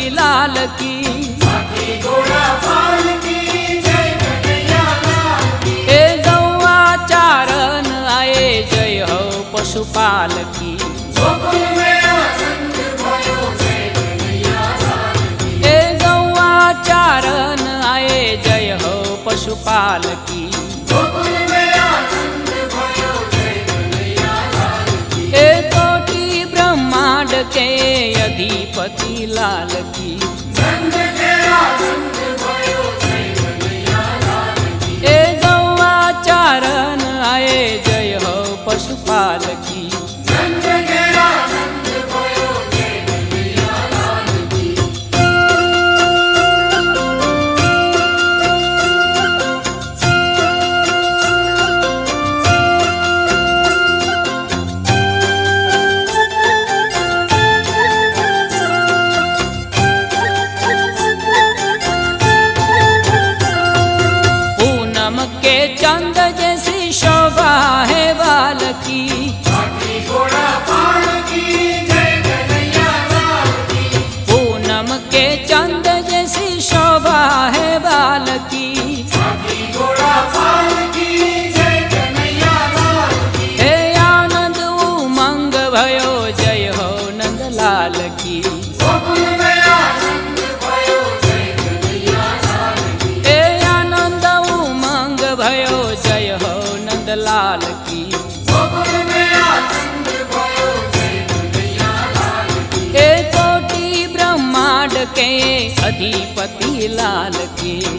लाल की। हे गौआ चारण आए जय हो पशुपाल की। हे गौआ चारण आए जय हो पशुपाल की। हे कोटि ब्रह्मांड के अधिपति लाल की। हे गौआ चारण आए जय हो पशुपाल की। के चंद जैसी शोभा है बाल की। पूनम के चंद जैसी शोभा है बाल की। हे आनंद उमंग भयो जय हो नंदलाल की। भयो जय हो नंदलाल की। हे कोटि ब्रह्मांड के अधिपति लाल की।